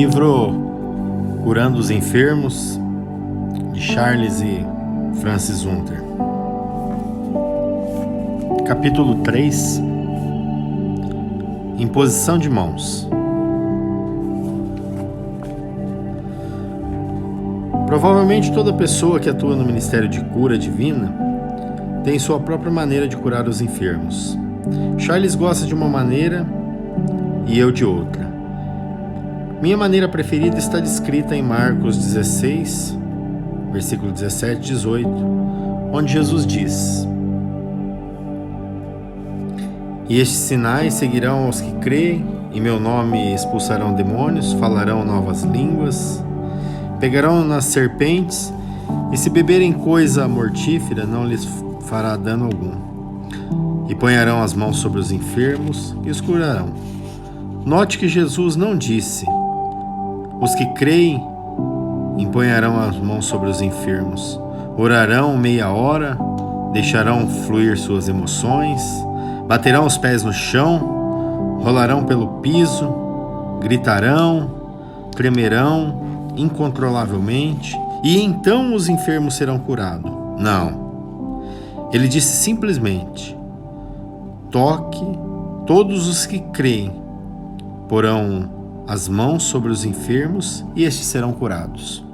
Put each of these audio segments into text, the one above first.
livro Curando os Enfermos, de Charles e Francis Hunter. Capítulo 3. Imposição de mãos. Provavelmente toda pessoa que atua no ministério de cura divina tem sua própria maneira de curar os enfermos. Charles gosta de uma maneira e eu de outra. Minha maneira preferida está descrita em Marcos 16, versículo 17 e 18, onde Jesus diz: "E estes sinais seguirão aos que creem, em meu nome expulsarão demônios, falarão novas línguas, pegarão nas serpentes, e se beberem coisa mortífera não lhes fará dano algum. E ponharão as mãos sobre os enfermos e os curarão." Note que Jesus não disse: "Os que creem imponharão as mãos sobre os enfermos, orarão meia hora, deixarão fluir suas emoções, baterão os pés no chão, rolarão pelo piso, gritarão, tremerão incontrolavelmente, e então os enfermos serão curados." Não. Ele disse simplesmente: "Toque todos os que creem, porão as mãos sobre os enfermos e estes serão curados."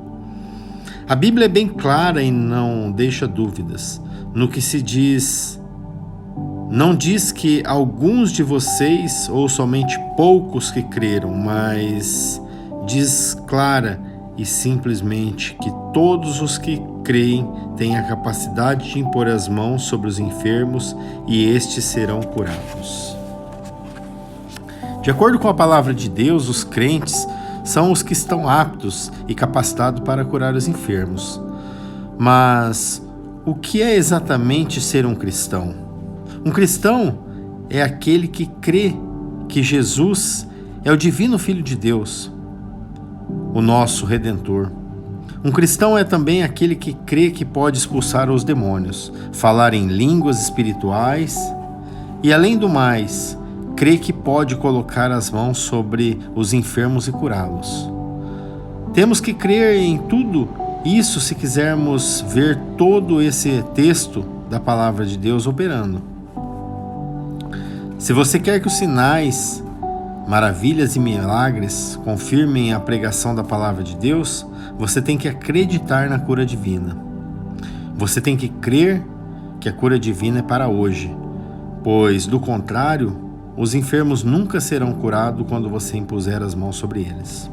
A Bíblia é bem clara e não deixa dúvidas no que se diz. Não diz que alguns de vocês ou somente poucos que creram, mas diz clara e simplesmente que todos os que creem têm a capacidade de impor as mãos sobre os enfermos e estes serão curados. De acordo com a palavra de Deus, os crentes são os que estão aptos e capacitados para curar os enfermos. Mas o que é exatamente ser um cristão? Um cristão é aquele que crê que Jesus é o divino Filho de Deus, o nosso Redentor. Um cristão é também aquele que crê que pode expulsar os demônios, falar em línguas espirituais e, além do mais, crê que pode colocar as mãos sobre os enfermos e curá-los. Temos que crer em tudo isso se quisermos ver todo esse texto da palavra de Deus operando. Se você quer que os sinais, maravilhas e milagres confirmem a pregação da palavra de Deus, você tem que acreditar na cura divina. Você tem que crer que a cura divina é para hoje, pois, do contrário, os enfermos nunca serão curados quando você impuser as mãos sobre eles.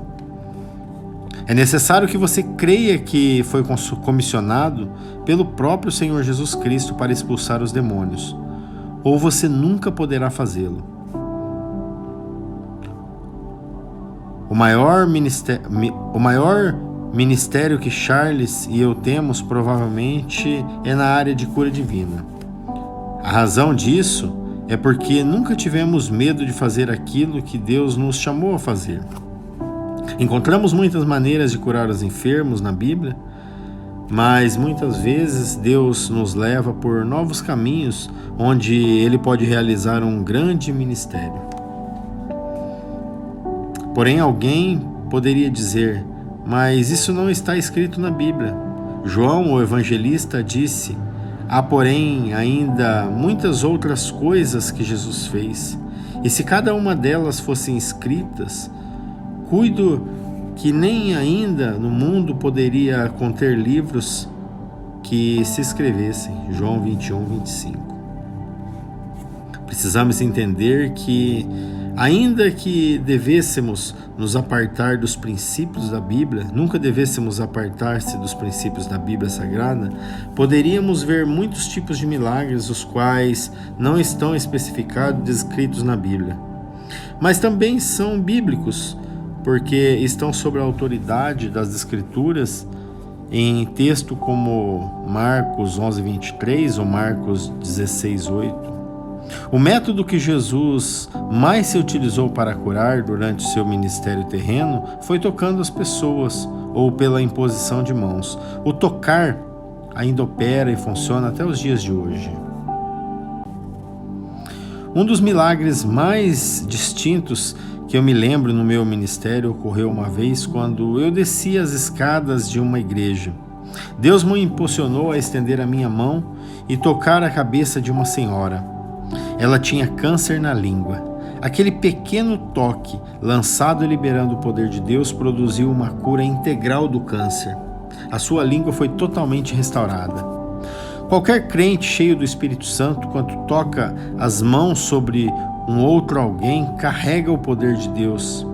É necessário que você creia que foi comissionado pelo próprio Senhor Jesus Cristo para expulsar os demônios, ou você nunca poderá fazê-lo. O maior ministério que Charles e eu temos provavelmente é na área de cura divina. A razão disso é porque nunca tivemos medo de fazer aquilo que Deus nos chamou a fazer. Encontramos muitas maneiras de curar os enfermos na Bíblia, mas muitas vezes Deus nos leva por novos caminhos onde Ele pode realizar um grande ministério. Porém, alguém poderia dizer: "Mas isso não está escrito na Bíblia." João, o evangelista, disse: "Há, porém, ainda muitas outras coisas que Jesus fez, e se cada uma delas fossem escritas, cuido que nem ainda no mundo poderia conter livros que se escrevessem." João 21, 25. Precisamos entender que, ainda que devêssemos nos apartar dos princípios da Bíblia, nunca devêssemos apartar-se dos princípios da Bíblia Sagrada, poderíamos ver muitos tipos de milagres os quais não estão especificados e descritos na Bíblia. Mas também são bíblicos, porque estão sob a autoridade das Escrituras em texto como Marcos 11:23 ou Marcos 16:8. O método que Jesus mais se utilizou para curar durante seu ministério terreno foi tocando as pessoas ou pela imposição de mãos. O tocar ainda opera e funciona até os dias de hoje. Um dos milagres mais distintos que eu me lembro no meu ministério ocorreu uma vez quando eu desci as escadas de uma igreja. Deus me impulsionou a estender a minha mão e tocar a cabeça de uma senhora. Ela tinha câncer na língua. Aquele pequeno toque, lançado e liberando o poder de Deus, produziu uma cura integral do câncer. A sua língua foi totalmente restaurada. Qualquer crente cheio do Espírito Santo, quando toca as mãos sobre um outro alguém, carrega o poder de Deus,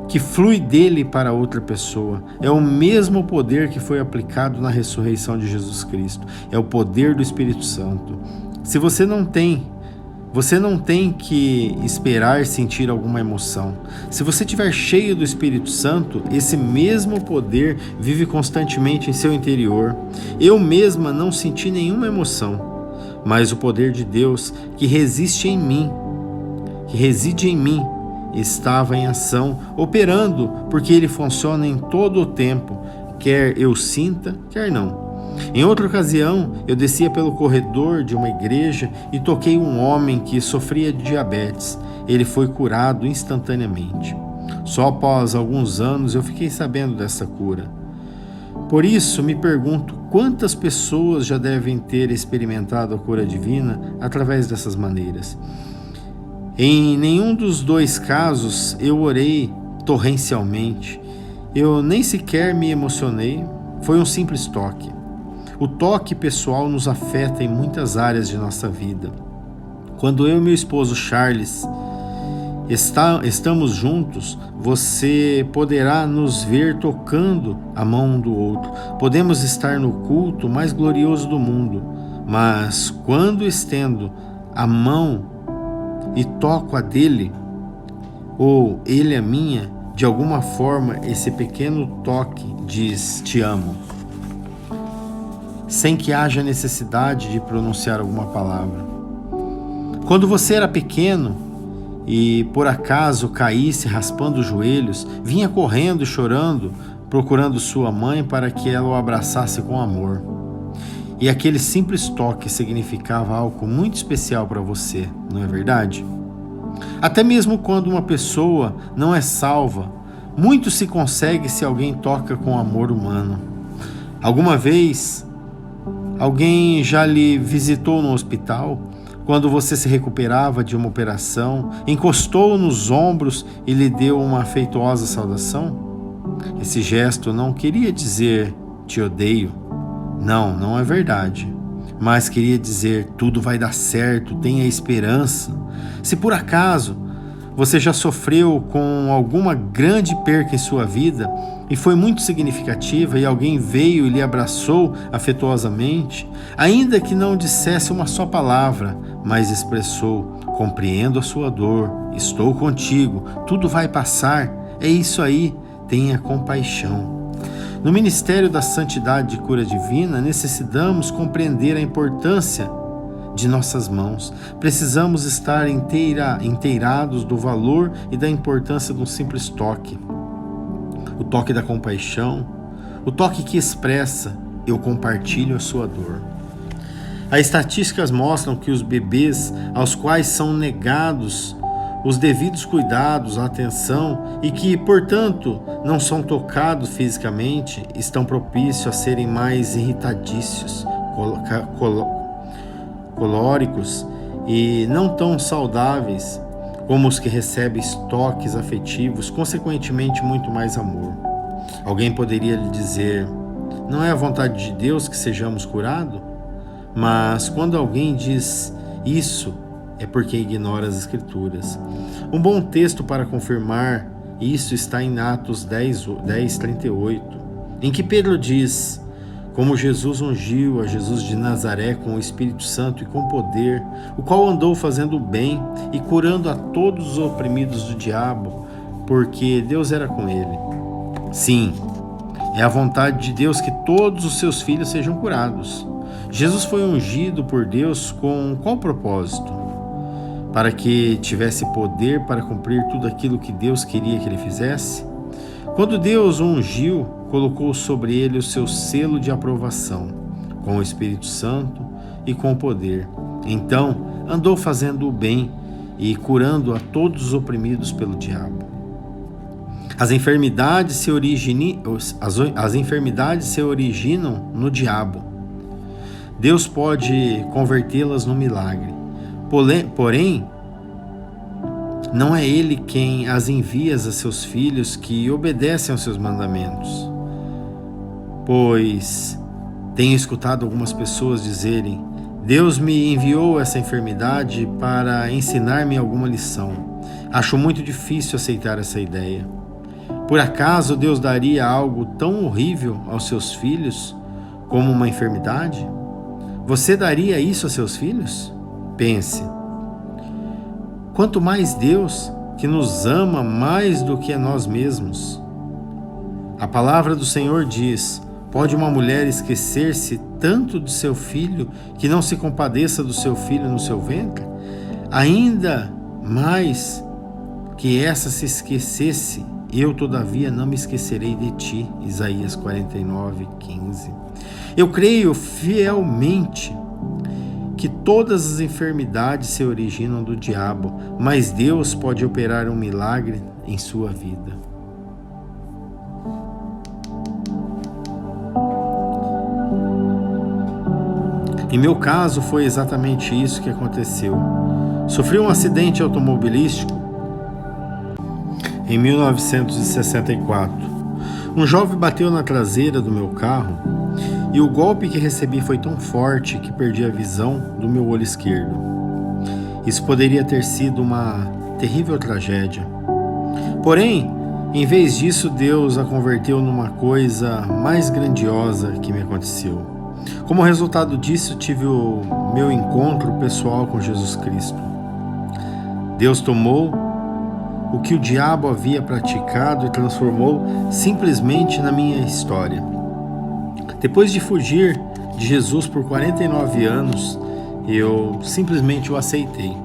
que flui dele para outra pessoa. É o mesmo poder que foi aplicado na ressurreição de Jesus Cristo. É o poder do Espírito Santo. Se você não tem que esperar sentir alguma emoção. Se você estiver cheio do Espírito Santo, esse mesmo poder vive constantemente em seu interior. Eu mesma não senti nenhuma emoção, mas o poder de Deus que reside em mim, estava em ação, operando, porque ele funciona em todo o tempo, quer eu sinta, quer não. Em outra ocasião, eu descia pelo corredor de uma igreja e toquei um homem que sofria de diabetes. Ele foi curado instantaneamente. Só após alguns anos eu fiquei sabendo dessa cura. Por isso, me pergunto quantas pessoas já devem ter experimentado a cura divina através dessas maneiras. Em nenhum dos dois casos eu orei torrencialmente. Eu nem sequer me emocionei. Foi um simples toque. O toque pessoal nos afeta em muitas áreas de nossa vida. Quando eu e meu esposo Charles estamos juntos, você poderá nos ver tocando a mão um do outro. Podemos estar no culto mais glorioso do mundo, mas quando estendo a mão e toco a dele, ou ele a minha, de alguma forma esse pequeno toque diz te amo, sem que haja necessidade de pronunciar alguma palavra. Quando você era pequeno e por acaso caísse raspando os joelhos, vinha correndo e chorando, procurando sua mãe para que ela o abraçasse com amor. E aquele simples toque significava algo muito especial para você, não é verdade? Até mesmo quando uma pessoa não é salva, muito se consegue se alguém toca com amor humano. Alguma vez alguém já lhe visitou no hospital, quando você se recuperava de uma operação, encostou nos ombros e lhe deu uma afetuosa saudação? Esse gesto não queria dizer te odeio. Não é verdade. Mas queria dizer tudo vai dar certo, tenha esperança. Se por acaso você já sofreu com alguma grande perca em sua vida e foi muito significativa e alguém veio e lhe abraçou afetuosamente, ainda que não dissesse uma só palavra, mas expressou: compreendo a sua dor, estou contigo, tudo vai passar, é isso aí, tenha compaixão. No Ministério da Santidade e Cura Divina, necessitamos compreender a importância de nossas mãos. Precisamos estar inteirados do valor e da importância de um simples toque. O toque da compaixão, o toque que expressa: eu compartilho a sua dor. As estatísticas mostram que os bebês aos quais são negados os devidos cuidados, a atenção e que, portanto, não são tocados fisicamente, estão propícios a serem mais irritadícios, colóricos e não tão saudáveis como os que recebem toques afetivos, consequentemente muito mais amor. Alguém poderia lhe dizer: não é a vontade de Deus que sejamos curados? Mas quando alguém diz isso, é porque ignora as Escrituras. Um bom texto para confirmar isso está em Atos 10:38, em que Pedro diz: como Jesus ungiu a Jesus de Nazaré com o Espírito Santo e com poder, o qual andou fazendo o bem e curando a todos os oprimidos do diabo, porque Deus era com ele. Sim, é a vontade de Deus que todos os seus filhos sejam curados. Jesus foi ungido por Deus com qual propósito? Para que tivesse poder para cumprir tudo aquilo que Deus queria que ele fizesse? Quando Deus o ungiu, colocou sobre ele o seu selo de aprovação, com o Espírito Santo e com o poder. Então, andou fazendo o bem e curando a todos os oprimidos pelo diabo. As enfermidades se originam no diabo. Deus pode convertê-las no milagre. Porém, não é Ele quem as envia a seus filhos que obedecem aos seus mandamentos. Pois tenho escutado algumas pessoas dizerem: Deus me enviou essa enfermidade para ensinar-me alguma lição. Acho muito difícil aceitar essa ideia. Por acaso Deus daria algo tão horrível aos seus filhos como uma enfermidade? Você daria isso a seus filhos? Pense. Quanto mais Deus, que nos ama mais do que a nós mesmos. A palavra do Senhor diz: pode uma mulher esquecer-se tanto de seu filho que não se compadeça do seu filho no seu ventre? Ainda mais que essa se esquecesse, eu todavia não me esquecerei de ti. Isaías 49:15. Eu creio fielmente que todas as enfermidades se originam do diabo, mas Deus pode operar um milagre em sua vida. Em meu caso, foi exatamente isso que aconteceu. Sofri um acidente automobilístico em 1964. Um jovem bateu na traseira do meu carro e o golpe que recebi foi tão forte que perdi a visão do meu olho esquerdo. Isso poderia ter sido uma terrível tragédia. Porém, em vez disso, Deus a converteu numa coisa mais grandiosa que me aconteceu. Como resultado disso, tive o meu encontro pessoal com Jesus Cristo. Deus tomou o que o diabo havia praticado e transformou simplesmente na minha história. Depois de fugir de Jesus por 49 anos, eu simplesmente o aceitei.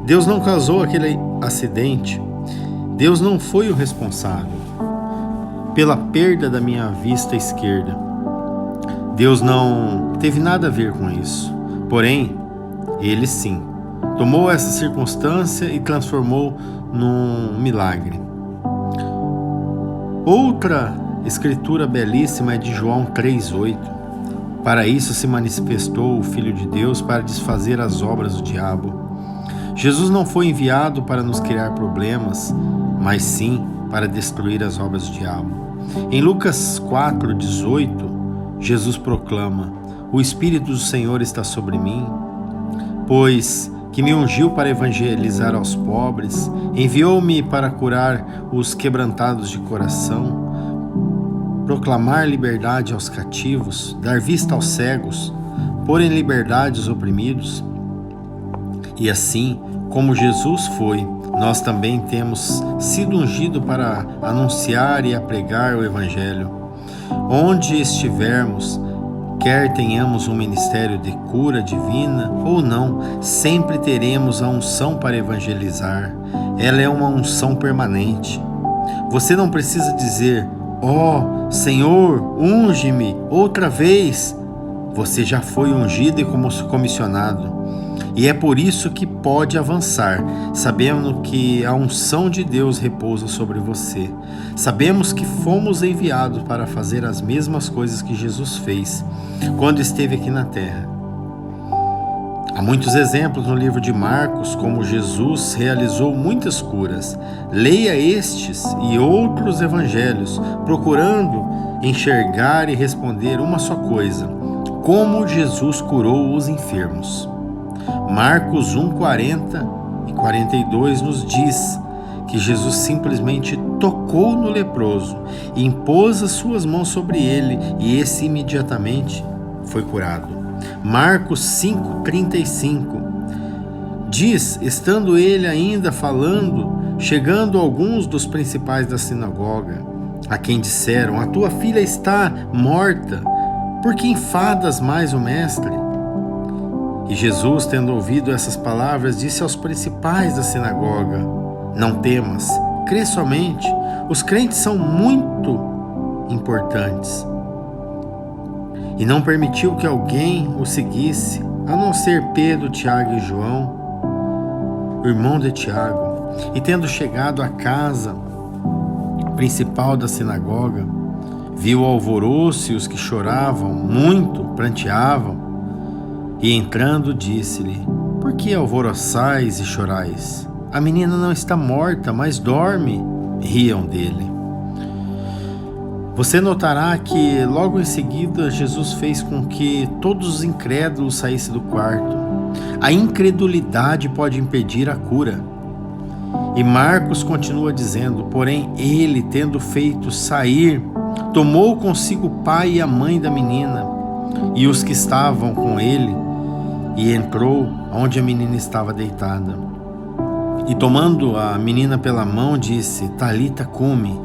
Deus não causou aquele acidente. Deus não foi o responsável pela perda da minha vista esquerda. Deus não teve nada a ver com isso. Porém, Ele sim tomou essa circunstância e transformou num milagre. Outra escritura belíssima é de João 3:8. Para isso se manifestou o Filho de Deus, para desfazer as obras do diabo. Jesus não foi enviado para nos criar problemas, mas sim para destruir as obras do diabo. Em Lucas 4:18, Jesus proclama: o Espírito do Senhor está sobre mim, pois que me ungiu para evangelizar aos pobres, enviou-me para curar os quebrantados de coração, proclamar liberdade aos cativos, dar vista aos cegos, pôr em liberdade os oprimidos. E assim como Jesus foi, nós também temos sido ungidos para anunciar e a pregar o Evangelho. Onde estivermos, quer tenhamos um ministério de cura divina ou não, sempre teremos a unção para evangelizar. Ela é uma unção permanente. Você não precisa dizer: ó, Senhor, unge-me outra vez. Você já foi ungido e comissionado. E é por isso que pode avançar, sabendo que a unção de Deus repousa sobre você. Sabemos que fomos enviados para fazer as mesmas coisas que Jesus fez quando esteve aqui na terra. Há muitos exemplos no livro de Marcos, como Jesus realizou muitas curas. Leia estes e outros evangelhos, procurando enxergar e responder uma só coisa: como Jesus curou os enfermos. Marcos 1:40 e 42 nos diz que Jesus simplesmente tocou no leproso e impôs as suas mãos sobre ele, e esse imediatamente foi curado. Marcos 5:35 diz: estando ele ainda falando, chegando alguns dos principais da sinagoga, a quem disseram: a tua filha está morta, por que enfadas mais o mestre? E Jesus, tendo ouvido essas palavras, disse aos principais da sinagoga: não temas, crê somente. Os crentes são muito importantes. E não permitiu que alguém o seguisse, a não ser Pedro, Tiago e João. irmão de Tiago. E tendo chegado à casa principal da sinagoga, viu o alvoroço e os que choravam muito, pranteavam, e entrando disse-lhe: por que alvoroçais e chorais? A menina não está morta, mas dorme. Riam dele. Você notará que logo em seguida Jesus fez com que todos os incrédulos saíssem do quarto. A incredulidade pode impedir a cura. E Marcos continua dizendo: porém ele, tendo feito sair, tomou consigo o pai e a mãe da menina e os que estavam com ele, e entrou onde a menina estava deitada. E tomando a menina pela mão, disse: Talita cumi,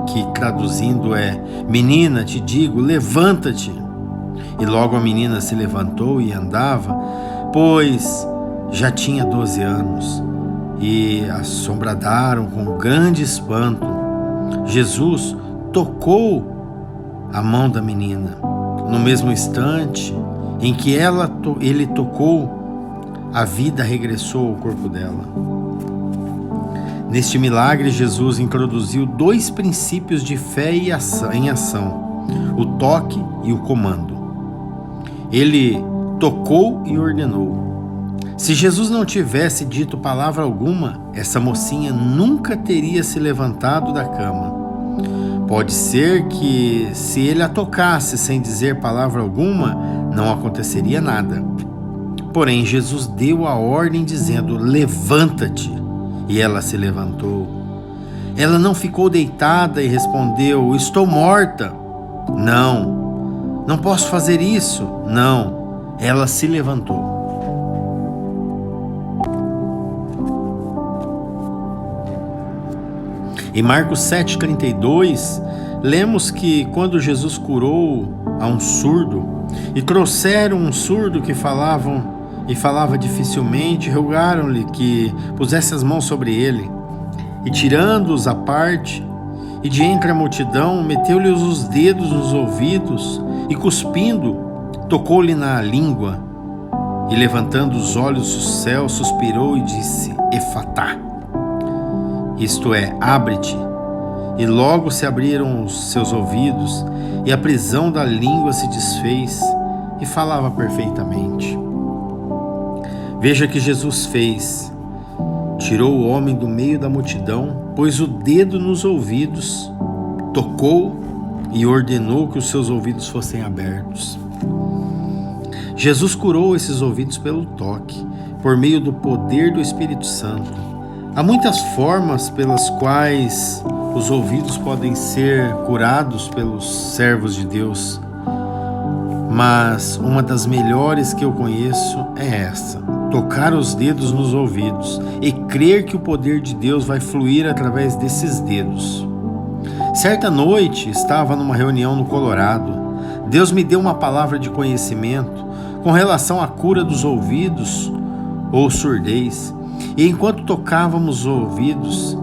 que traduzindo é: menina, te digo, levanta-te. E logo a menina se levantou e andava, pois já tinha 12 anos, e assombradaram com grande espanto. Jesus tocou a mão da menina. No mesmo instante em que ele tocou, a vida regressou ao corpo dela. Neste milagre, Jesus introduziu 2 princípios de fé em ação: o toque e o comando. Ele tocou e ordenou. Se Jesus não tivesse dito palavra alguma, essa mocinha nunca teria se levantado da cama. Pode ser que, se ele a tocasse sem dizer palavra alguma, não aconteceria nada. Porém, Jesus deu a ordem dizendo: levanta-te. E ela se levantou. Ela não ficou deitada e respondeu: estou morta. Não posso fazer isso. Não, ela se levantou. Em Marcos 7,32, lemos que quando Jesus curou a um surdo, e trouxeram um surdo que falava dificilmente, rogaram-lhe que pusesse as mãos sobre ele, e tirando-os à parte, e de entre a multidão, meteu-lhe os dedos nos ouvidos, e cuspindo, tocou-lhe na língua, e levantando os olhos do céu, suspirou e disse: Efatá, isto é, abre-te. E logo se abriram os seus ouvidos, e a prisão da língua se desfez, e falava perfeitamente. Veja que Jesus fez: tirou o homem do meio da multidão, pôs o dedo nos ouvidos, tocou e ordenou que os seus ouvidos fossem abertos. Jesus curou esses ouvidos pelo toque, por meio do poder do Espírito Santo. Há muitas formas pelas quais os ouvidos podem ser curados pelos servos de Deus, mas uma das melhores que eu conheço é essa: tocar os dedos nos ouvidos e crer que o poder de Deus vai fluir através desses dedos. Certa noite, estava numa reunião no Colorado. Deus me deu uma palavra de conhecimento com relação à cura dos ouvidos ou surdez. E enquanto tocávamos os ouvidos,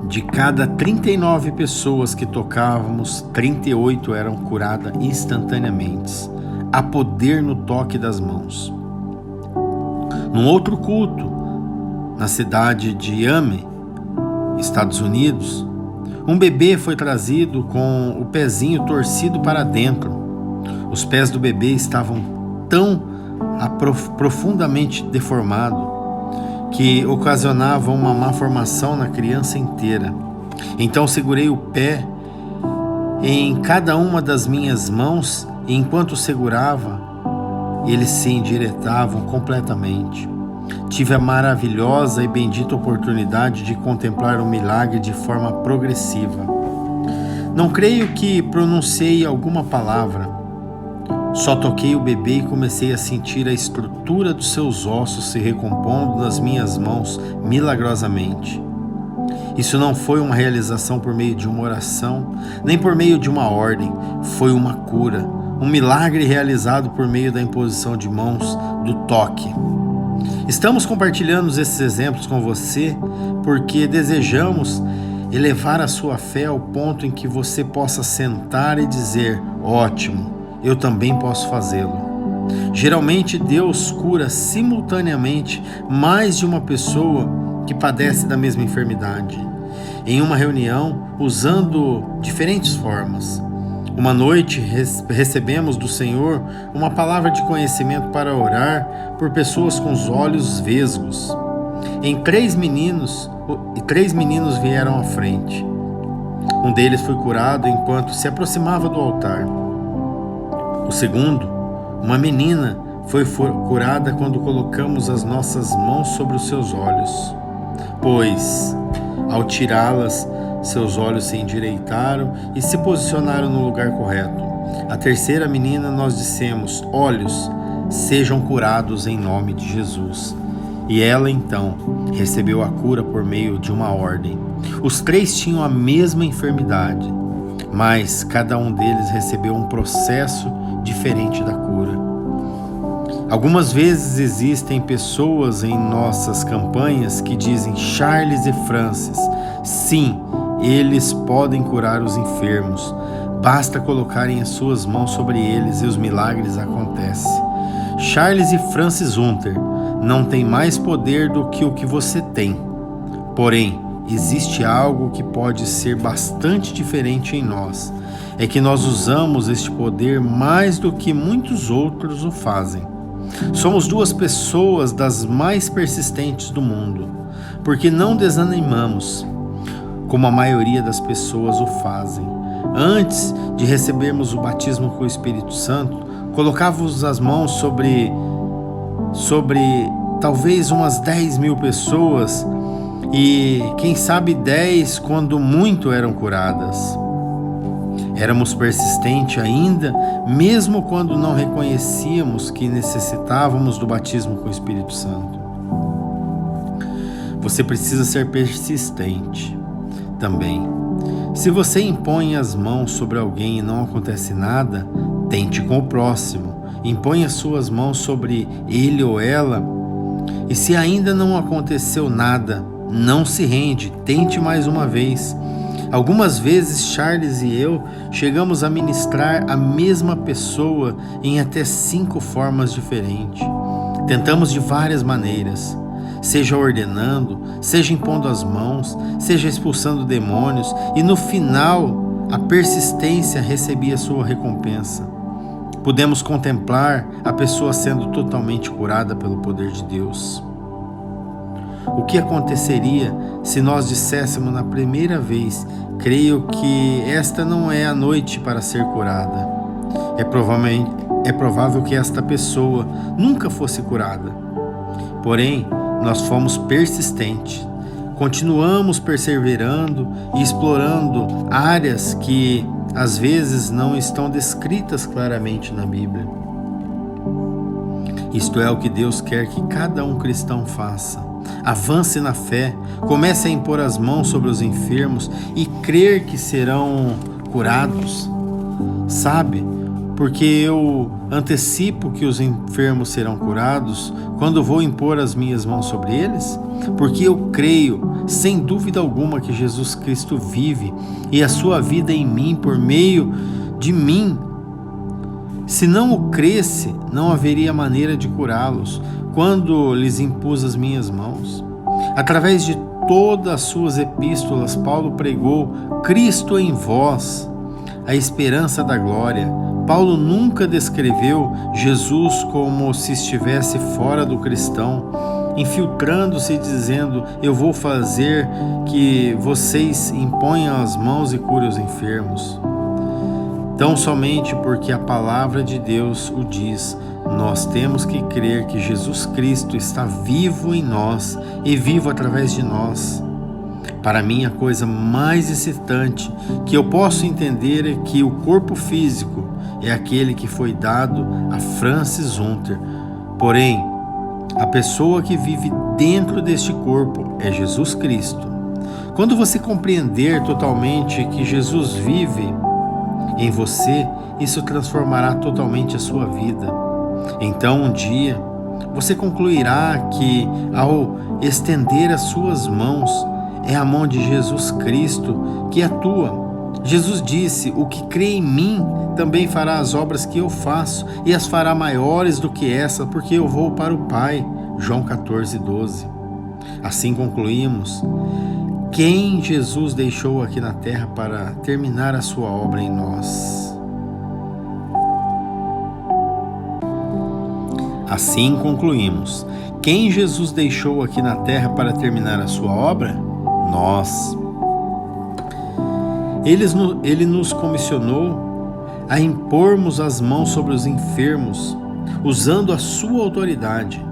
de cada 39 pessoas que tocávamos, 38 eram curadas instantaneamente. Há poder no toque das mãos. Num outro culto, na cidade de Miami, Estados Unidos, um bebê foi trazido com o pezinho torcido para dentro. Os pés do bebê estavam tão profundamente deformados que ocasionavam uma má formação na criança inteira. Então segurei o pé em cada uma das minhas mãos, e enquanto segurava, eles se endireitavam completamente. Tive a maravilhosa e bendita oportunidade de contemplar o milagre de forma progressiva. Não creio que pronunciei alguma palavra. Só toquei o bebê e comecei a sentir a estrutura dos seus ossos se recompondo nas minhas mãos milagrosamente. Isso não foi uma realização por meio de uma oração, nem por meio de uma ordem. Foi uma cura, um milagre realizado por meio da imposição de mãos, do toque. Estamos compartilhando esses exemplos com você porque desejamos elevar a sua fé ao ponto em que você possa sentar e dizer: ótimo, eu também posso fazê-lo. Geralmente Deus cura simultaneamente mais de uma pessoa que padece da mesma enfermidade, em uma reunião, usando diferentes formas. Uma noite recebemos do Senhor uma palavra de conhecimento para orar por pessoas com os olhos vesgos. Três meninos vieram à frente. Um deles foi curado enquanto se aproximava do altar. O segundo, uma menina, foi curada quando colocamos as nossas mãos sobre os seus olhos, pois, ao tirá-las, seus olhos se endireitaram e se posicionaram no lugar correto. A terceira menina, nós dissemos: olhos, sejam curados em nome de Jesus. E ela então recebeu a cura por meio de uma ordem. Os três tinham a mesma enfermidade, mas cada um deles recebeu um processo diferente da cura. Algumas vezes existem pessoas em nossas campanhas que dizem: Charles e Francis, sim, eles podem curar os enfermos. Basta colocarem as suas mãos sobre eles e os milagres acontecem. Charles e Francis Hunter não têm mais poder do que o que você tem. Porém, existe algo que pode ser bastante diferente em nós. É que nós usamos este poder mais do que muitos outros o fazem. Somos duas pessoas das mais persistentes do mundo, porque não desanimamos, como a maioria das pessoas o fazem. Antes de recebermos o batismo com o Espírito Santo, colocávamos as mãos sobre talvez umas 10.000 pessoas e quem sabe 10, quando muito, eram curadas. Éramos persistentes ainda, mesmo quando não reconhecíamos que necessitávamos do batismo com o Espírito Santo. Você precisa ser persistente também. Se você impõe as mãos sobre alguém e não acontece nada, tente com o próximo. Impõe as suas mãos sobre ele ou ela. E se ainda não aconteceu nada, não se rende, tente mais uma vez. Algumas vezes Charles e eu chegamos a ministrar a mesma pessoa em até 5 formas diferentes. Tentamos de várias maneiras, seja ordenando, seja impondo as mãos, seja expulsando demônios, e no final a persistência recebia sua recompensa. Pudemos contemplar a pessoa sendo totalmente curada pelo poder de Deus. O que aconteceria se nós disséssemos na primeira vez: creio que esta não é a noite para ser curada? É provável que esta pessoa nunca fosse curada. Porém, nós fomos persistentes. Continuamos perseverando e explorando áreas que às vezes não estão descritas claramente na Bíblia. Isto é o que Deus quer que cada um cristão faça. Avance na fé, comece a impor as mãos sobre os enfermos e crer que serão curados. Sabe, porque eu antecipo que os enfermos serão curados quando vou impor as minhas mãos sobre eles? Porque eu creio, sem dúvida alguma, que Jesus Cristo vive e a sua vida em mim por meio de mim. Se não o cresce, não haveria maneira de curá-los quando lhes impus as minhas mãos. Através de todas as suas epístolas, Paulo pregou Cristo em vós, a esperança da glória. Paulo nunca descreveu Jesus como se estivesse fora do cristão, infiltrando-se e dizendo: eu vou fazer que vocês imponham as mãos e curem os enfermos. Tão somente porque a palavra de Deus o diz, nós temos que crer que Jesus Cristo está vivo em nós e vivo através de nós. Para mim, a coisa mais excitante que eu posso entender é que o corpo físico é aquele que foi dado a Francis Hunter. Porém, a pessoa que vive dentro deste corpo é Jesus Cristo. Quando você compreender totalmente que Jesus vive em você, isso transformará totalmente a sua vida. Então, um dia, você concluirá que, ao estender as suas mãos, é a mão de Jesus Cristo que atua. Jesus disse: o que crê em mim também fará as obras que eu faço, e as fará maiores do que essa, porque eu vou para o Pai. João 14:12. Assim concluímos: quem Jesus deixou aqui na terra para terminar a sua obra em nós? Assim concluímos: quem Jesus deixou aqui na terra para terminar a sua obra? Nós. Ele nos comissionou a impormos as mãos sobre os enfermos, usando a sua autoridade.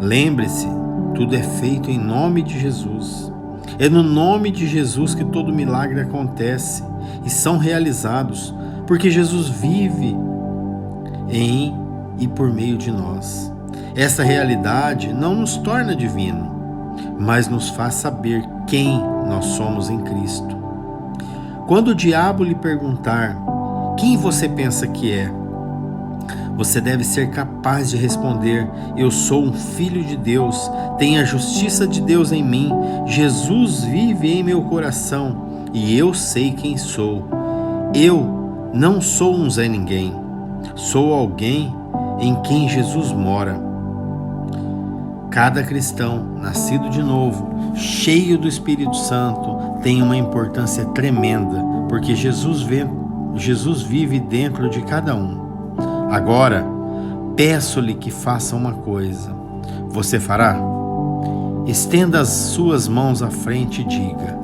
Lembre-se, tudo é feito em nome de Jesus. É no nome de Jesus que todo milagre acontece e são realizados, porque Jesus vive em e por meio de nós. Essa realidade não nos torna divino, mas nos faz saber quem nós somos em Cristo. Quando o diabo lhe perguntar: quem você pensa que é? Você deve ser capaz de responder: eu sou um filho de Deus, tenho a justiça de Deus em mim, Jesus vive em meu coração e eu sei quem sou. Eu não sou um Zé Ninguém, sou alguém em quem Jesus mora. Cada cristão nascido de novo, cheio do Espírito Santo, tem uma importância tremenda, porque Jesus vive dentro de cada um. Agora, peço-lhe que faça uma coisa. Você fará? Estenda as suas mãos à frente e diga: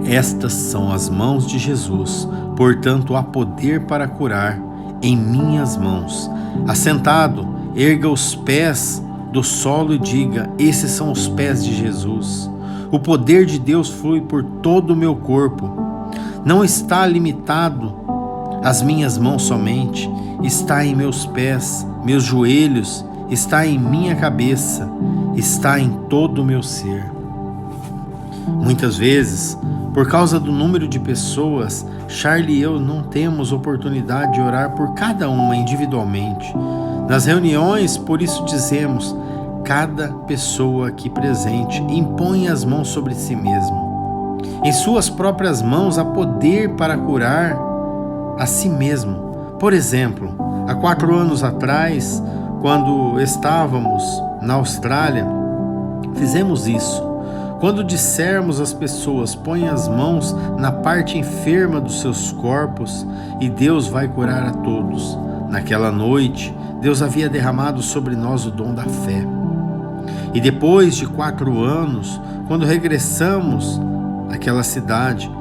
estas são as mãos de Jesus, portanto há poder para curar em minhas mãos. Assentado, erga os pés do solo e diga: esses são os pés de Jesus. O poder de Deus flui por todo o meu corpo. Não está limitado às minhas mãos somente, está em meus pés, meus joelhos, está em minha cabeça, está em todo o meu ser. Muitas vezes, por causa do número de pessoas, Charlie e eu não temos oportunidade de orar por cada uma individualmente. Nas reuniões, por isso dizemos: cada pessoa aqui presente impõe as mãos sobre si mesmo. Em suas próprias mãos há poder para curar a si mesmo. Por exemplo, há 4 anos atrás, quando estávamos na Austrália, fizemos isso. Quando dissermos às pessoas: põe as mãos na parte enferma dos seus corpos e Deus vai curar a todos. Naquela noite, Deus havia derramado sobre nós o dom da fé. E depois de 4 anos, quando regressamos àquela cidade,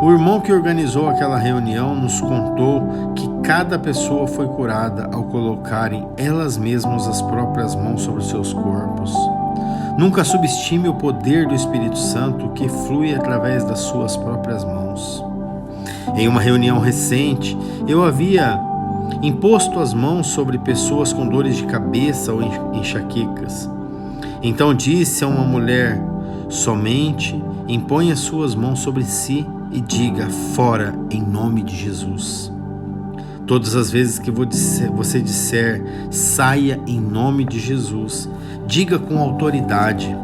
o irmão que organizou aquela reunião nos contou que cada pessoa foi curada ao colocarem elas mesmas as próprias mãos sobre os seus corpos. Nunca subestime o poder do Espírito Santo que flui através das suas próprias mãos. Em uma reunião recente, eu havia imposto as mãos sobre pessoas com dores de cabeça ou enxaquecas. Então disse a uma mulher: somente impõe as suas mãos sobre si e diga: fora, em nome de Jesus. Todas as vezes que você disser saia em nome de Jesus, diga com autoridade,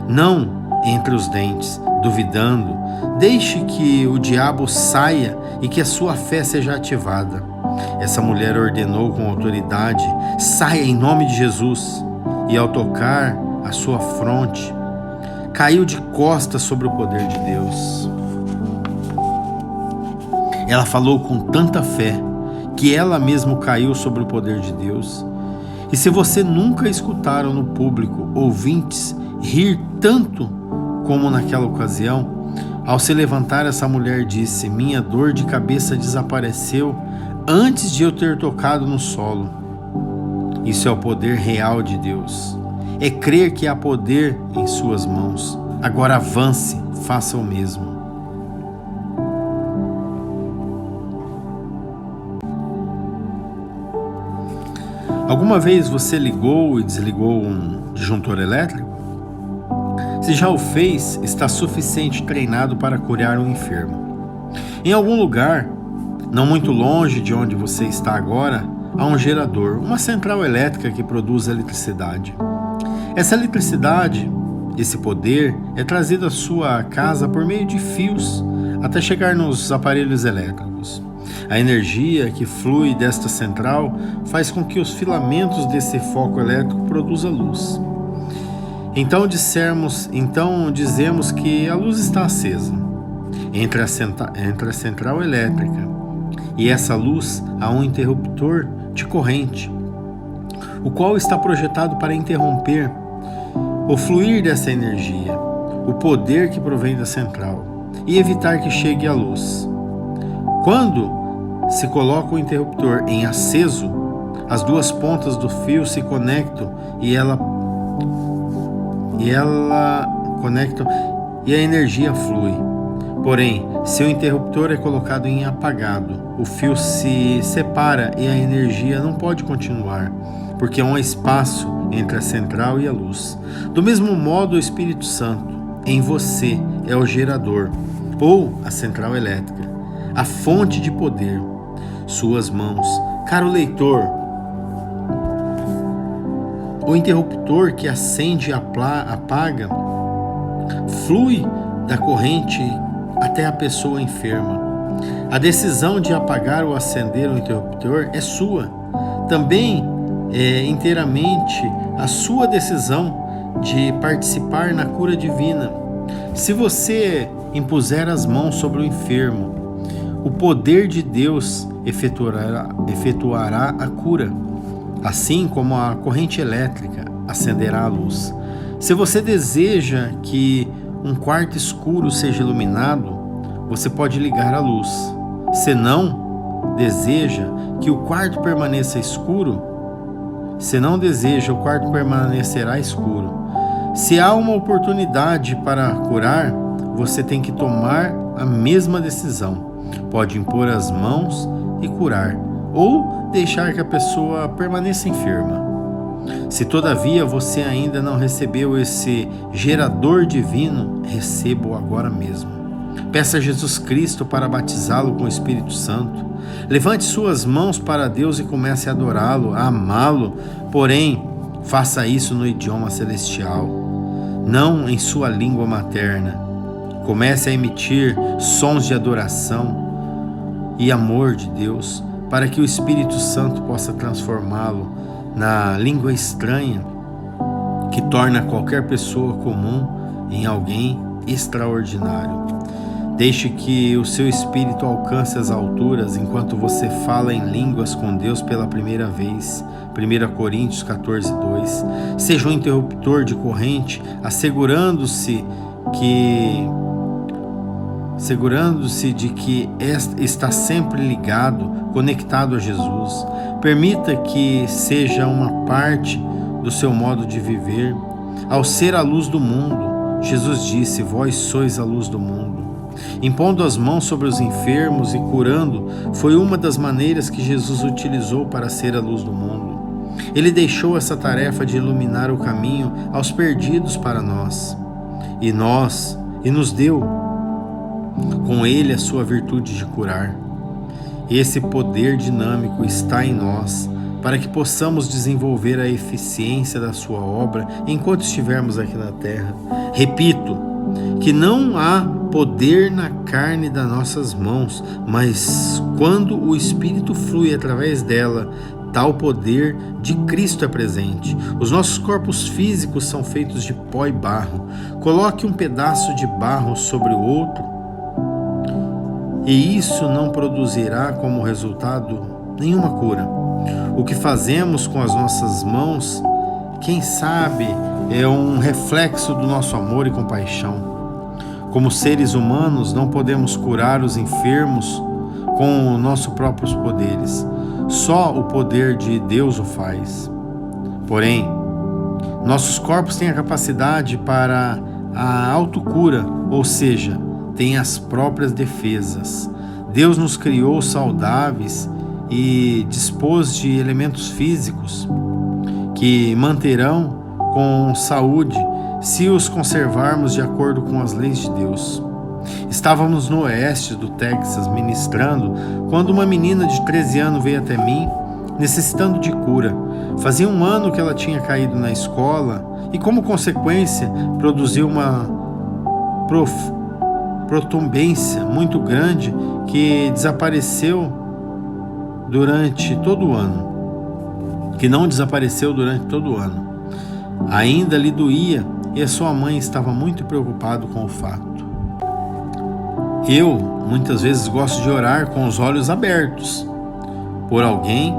não entre os dentes, duvidando. Deixe que o diabo saia e que a sua fé seja ativada. Essa mulher ordenou com autoridade: saia em nome de Jesus. E ao tocar a sua fronte, caiu de costas sobre o poder de Deus. Ela falou com tanta fé que ela mesma caiu sobre o poder de Deus. E se você nunca escutaram no público ouvintes rir tanto como naquela ocasião, ao se levantar, essa mulher disse: minha dor de cabeça desapareceu antes de eu ter tocado no solo. Isso é o poder real de Deus. É crer que há poder em suas mãos. Agora avance, faça o mesmo. Alguma vez você ligou e desligou um disjuntor elétrico? Se já o fez, está suficiente treinado para curar um enfermo. Em algum lugar, não muito longe de onde você está agora, há um gerador, uma central elétrica que produz eletricidade. Essa eletricidade Esse poder é trazido à sua casa por meio de fios até chegar nos aparelhos elétricos. A energia que flui desta central faz com que os filamentos desse foco elétrico produzam luz. Então dizemos que a luz está acesa entre a central elétrica e essa luz há um interruptor de corrente, o qual está projetado para interromper o fluir dessa energia, o poder que provém da central, e evitar que chegue a luz. Quando se coloca o interruptor em aceso, as duas pontas do fio se conectam e a energia flui. Porém, se o interruptor é colocado em apagado, o fio se separa e a energia não pode continuar, porque há um espaço entre a central e a luz. Do mesmo modo, o Espírito Santo em você é o gerador, ou a central elétrica, a fonte de poder. Suas mãos, caro leitor, o interruptor que acende e apaga, flui da corrente até a pessoa enferma. A decisão de apagar ou acender o interruptor é sua. Também é inteiramente a sua decisão de participar na cura divina. Se você impuser as mãos sobre o enfermo, o poder de Deus efetuará a cura, assim como a corrente elétrica acenderá a luz. Se você deseja que um quarto escuro seja iluminado, você pode ligar a luz. Se não deseja que o quarto permaneça escuro, o quarto permanecerá escuro. Se há uma oportunidade para curar, você tem que tomar a mesma decisão. Pode impor as mãos e curar, ou deixar que a pessoa permaneça enferma. Se todavia você ainda não recebeu esse gerador divino, receba-o agora mesmo. Peça a Jesus Cristo para batizá-lo com o Espírito Santo. Levante suas mãos para Deus e comece a adorá-lo, a amá-lo. Porém, faça isso no idioma celestial, não em sua língua materna. Comece a emitir sons de adoração e amor de Deus, para que o Espírito Santo possa transformá-lo na língua estranha que torna qualquer pessoa comum em alguém extraordinário. Deixe que o seu espírito alcance as alturas enquanto você fala em línguas com Deus pela primeira vez. 1 Coríntios 14:2. Seja um interruptor de corrente, assegurando-se de que está sempre ligado, conectado a Jesus. Permita que seja uma parte do seu modo de viver. Ao ser a luz do mundo, Jesus disse: vós sois a luz do mundo. Impondo as mãos sobre os enfermos e curando foi uma das maneiras que Jesus utilizou para ser a luz do mundo. Ele deixou essa tarefa de iluminar o caminho aos perdidos para nós e nos deu com ele a sua virtude de curar. Esse poder dinâmico está em nós para que possamos desenvolver a eficiência da sua obra enquanto estivermos aqui na terra. Repito, que não há poder na carne das nossas mãos, mas quando o Espírito flui através dela, tal poder de Cristo é presente. Os nossos corpos físicos são feitos de pó e barro. Coloque um pedaço de barro sobre o outro, e isso não produzirá como resultado nenhuma cura. O que fazemos com as nossas mãos, quem sabe, é um reflexo do nosso amor e compaixão. Como seres humanos, não podemos curar os enfermos com os nossos próprios poderes. Só o poder de Deus o faz. Porém, nossos corpos têm a capacidade para a autocura, ou seja, têm as próprias defesas. Deus nos criou saudáveis e dispôs de elementos físicos que manterão com saúde se os conservarmos de acordo com as leis de Deus. Estávamos no oeste do Texas ministrando quando uma menina de 13 anos veio até mim necessitando de cura. Fazia um ano que ela tinha caído na escola e como consequência produziu uma protumbência muito grande que desapareceu durante todo o ano, que não desapareceu durante todo o ano. Ainda lhe doía e a sua mãe estava muito preocupada com o fato. Eu, muitas vezes, gosto de orar com os olhos abertos por alguém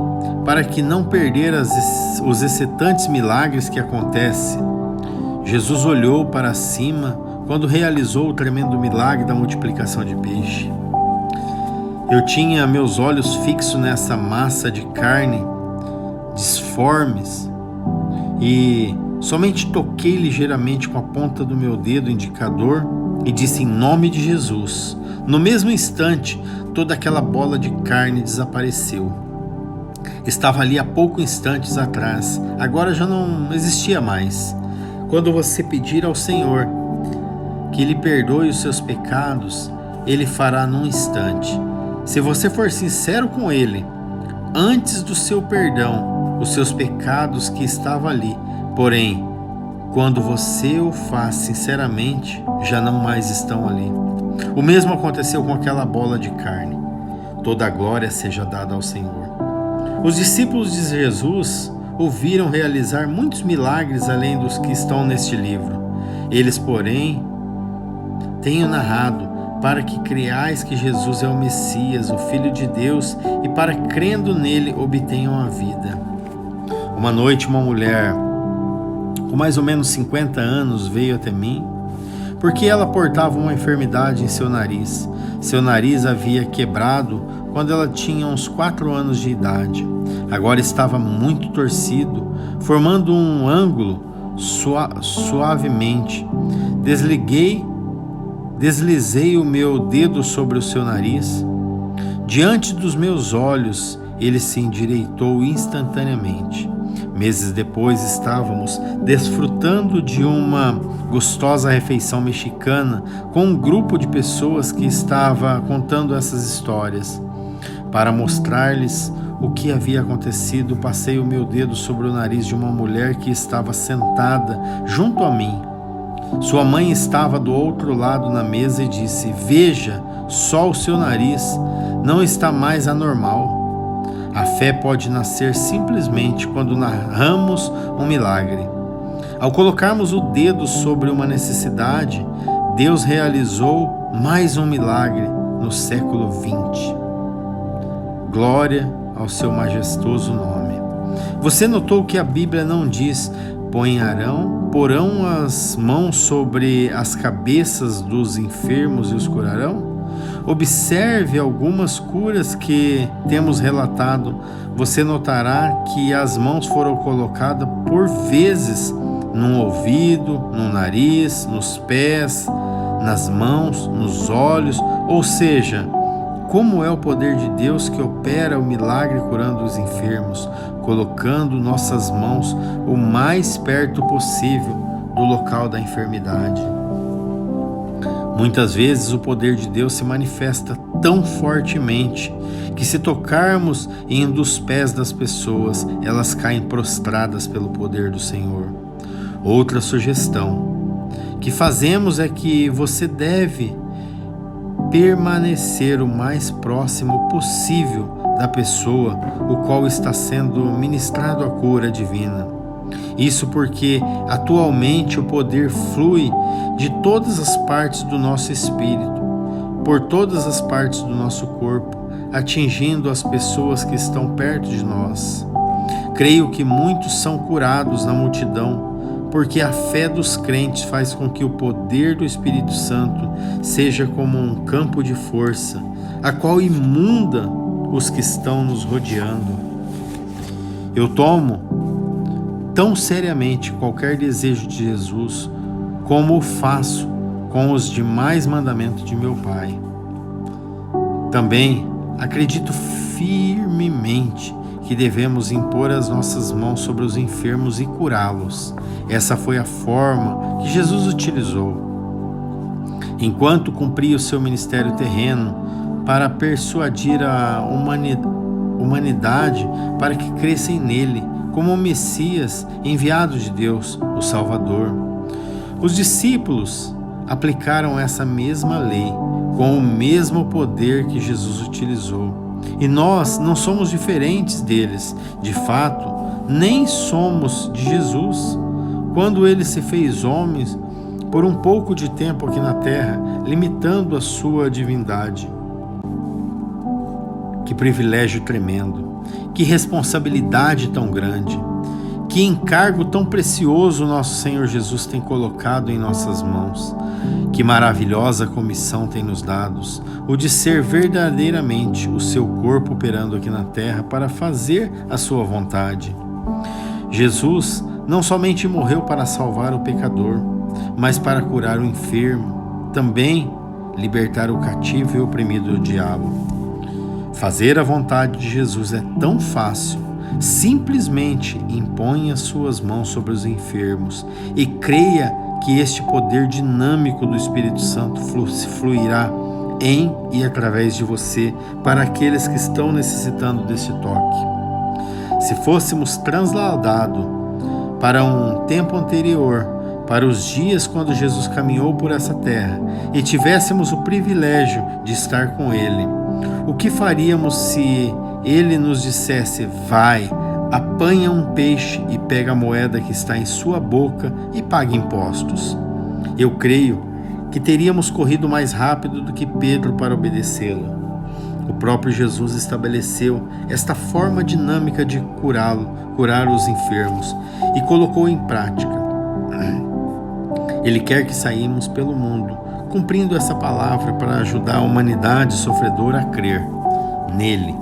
para que não perder os excitantes milagres que acontecem. Jesus olhou para cima quando realizou o tremendo milagre da multiplicação de peixe. Eu tinha meus olhos fixos nessa massa de carne disformes e somente toquei ligeiramente com a ponta do meu dedo indicador e disse: em nome de Jesus. No mesmo instante, toda aquela bola de carne desapareceu. Estava ali há poucos instantes atrás, agora já não existia mais. Quando você pedir ao Senhor que lhe perdoe os seus pecados, Ele fará num instante. Se você for sincero com Ele, antes do seu perdão, os seus pecados que estavam ali, porém, quando você o faz sinceramente, já não mais estão ali. O mesmo aconteceu com aquela bola de carne. Toda a glória seja dada ao Senhor. Os discípulos de Jesus ouviram realizar muitos milagres além dos que estão neste livro. Eles, porém, tenho narrado para que creais que Jesus é o Messias, o Filho de Deus, e para crendo nele obtenham a vida. Uma noite, uma mulher com mais ou menos 50 anos veio até mim, porque ela portava uma enfermidade em seu nariz. Seu nariz havia quebrado quando ela tinha uns 4 anos de idade. Agora estava muito torcido, formando um ângulo suavemente. Deslizei o meu dedo sobre o seu nariz. Diante dos meus olhos, ele se endireitou instantaneamente. Meses depois, estávamos desfrutando de uma gostosa refeição mexicana com um grupo de pessoas que estava contando essas histórias. Para mostrar-lhes o que havia acontecido, passei o meu dedo sobre o nariz de uma mulher que estava sentada junto a mim. Sua mãe estava do outro lado na mesa e disse: veja, só o seu nariz não está mais anormal. A fé pode nascer simplesmente quando narramos um milagre. Ao colocarmos o dedo sobre uma necessidade, Deus realizou mais um milagre no século XX. Glória ao seu majestoso nome. Você notou que a Bíblia não diz: porão as mãos sobre as cabeças dos enfermos e os curarão? Observe algumas curas que temos relatado. Você notará que as mãos foram colocadas por vezes no ouvido, no nariz, nos pés, nas mãos, nos olhos. Ou seja, como é o poder de Deus que opera o milagre curando os enfermos, colocando nossas mãos o mais perto possível do local da enfermidade. Muitas vezes o poder de Deus se manifesta tão fortemente que, se tocarmos em um dos pés das pessoas, elas caem prostradas pelo poder do Senhor. Outra sugestão que fazemos é que você deve permanecer o mais próximo possível da pessoa o qual está sendo ministrado a cura divina. Isso porque atualmente o poder flui de todas as partes do nosso espírito, por todas as partes do nosso corpo, atingindo as pessoas que estão perto de nós. Creio que muitos são curados na multidão, porque a fé dos crentes faz com que o poder do Espírito Santo seja como um campo de força, a qual inunda os que estão nos rodeando. Eu tomo tão seriamente qualquer desejo de Jesus como o faço com os demais mandamentos de meu Pai. Também acredito firmemente que devemos impor as nossas mãos sobre os enfermos e curá-los. Essa foi a forma que Jesus utilizou enquanto cumpria o seu ministério terreno para persuadir a humanidade para que crescem nele, como o Messias enviado de Deus, o Salvador. Os discípulos aplicaram essa mesma lei com o mesmo poder que Jesus utilizou. E nós não somos diferentes deles. De fato, nem somos de Jesus. Quando ele se fez homem por um pouco de tempo aqui na terra, limitando a sua divindade. Que privilégio tremendo, que responsabilidade tão grande, que encargo tão precioso nosso Senhor Jesus tem colocado em nossas mãos. Que maravilhosa comissão tem nos dado, o de ser verdadeiramente o seu corpo operando aqui na terra para fazer a sua vontade. Jesus não somente morreu para salvar o pecador, mas para curar o enfermo, também libertar o cativo e o oprimido do diabo. Fazer a vontade de Jesus é tão fácil. Simplesmente imponha suas mãos sobre os enfermos e creia que este poder dinâmico do Espírito Santo fluirá em e através de você para aqueles que estão necessitando desse toque. Se fôssemos transladados para um tempo anterior, para os dias quando Jesus caminhou por essa terra e tivéssemos o privilégio de estar com Ele, o que faríamos se Ele nos dissesse: vai, apanha um peixe e pega a moeda que está em sua boca e pague impostos? Eu creio que teríamos corrido mais rápido do que Pedro para obedecê-lo. O próprio Jesus estabeleceu esta forma dinâmica de curar os enfermos e colocou em prática. Ele quer que saímos pelo mundo, cumprindo essa palavra para ajudar a humanidade sofredora a crer nele.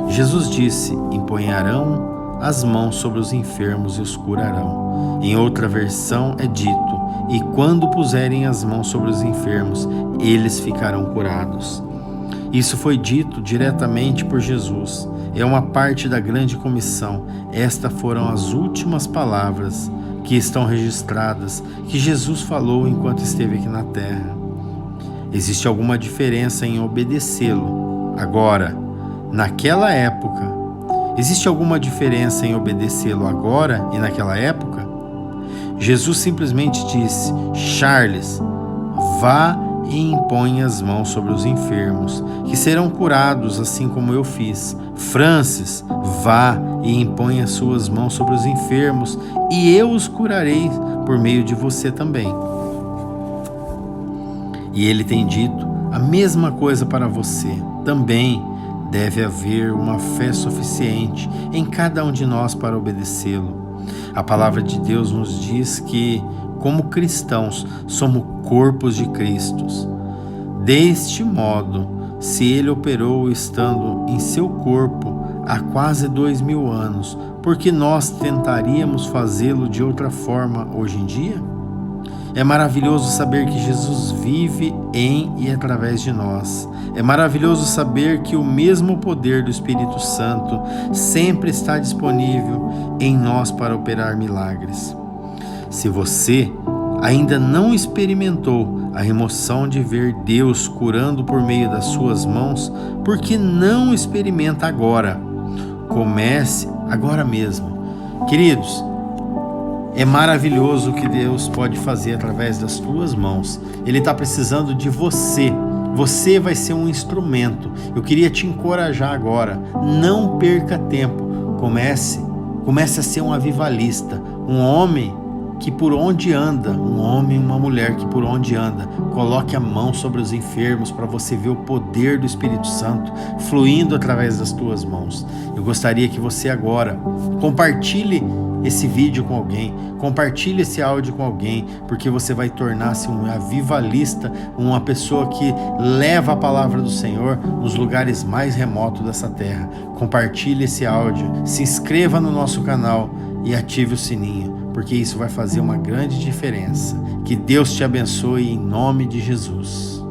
Jesus disse: imponharão as mãos sobre os enfermos e os curarão. Em outra versão é dito: e quando puserem as mãos sobre os enfermos, eles ficarão curados. Isso foi dito diretamente por Jesus. É uma parte da grande comissão. Estas foram as últimas palavras que estão registradas que Jesus falou enquanto esteve aqui na terra. Existe alguma diferença em obedecê-lo agora, naquela época? Existe alguma diferença em obedecê-lo agora e naquela época? Jesus simplesmente disse: Charles, vá e impõe as mãos sobre os enfermos, que serão curados assim como eu fiz. Francis, vá e impõe as suas mãos sobre os enfermos, e eu os curarei por meio de você também. E ele tem dito a mesma coisa para você. Também deve haver uma fé suficiente em cada um de nós para obedecê-lo. A palavra de Deus nos diz que, como cristãos, somos corpos de Cristo. Deste modo, se ele operou estando em seu corpo há quase 2000 anos, por que nós tentaríamos fazê-lo de outra forma hoje em dia? É maravilhoso saber que Jesus vive em e através de nós. É maravilhoso saber que o mesmo poder do Espírito Santo sempre está disponível em nós para operar milagres. Se você ainda não experimentou a emoção de ver Deus curando por meio das suas mãos, por que não experimenta agora? Comece agora mesmo. Queridos, é maravilhoso o que Deus pode fazer através das tuas mãos. Ele está precisando de você. Você vai ser um instrumento. Eu queria te encorajar agora. Não perca tempo. Comece a ser um avivalista. Um homem que por onde anda, um homem e uma mulher que por onde anda, coloque a mão sobre os enfermos para você ver o poder do Espírito Santo fluindo através das tuas mãos. Eu gostaria que você agora compartilhe esse vídeo com alguém, compartilhe esse áudio com alguém, porque você vai tornar-se um avivalista, uma pessoa que leva a palavra do Senhor nos lugares mais remotos dessa terra. Compartilhe esse áudio, se inscreva no nosso canal e ative o sininho, porque isso vai fazer uma grande diferença. Que Deus te abençoe em nome de Jesus.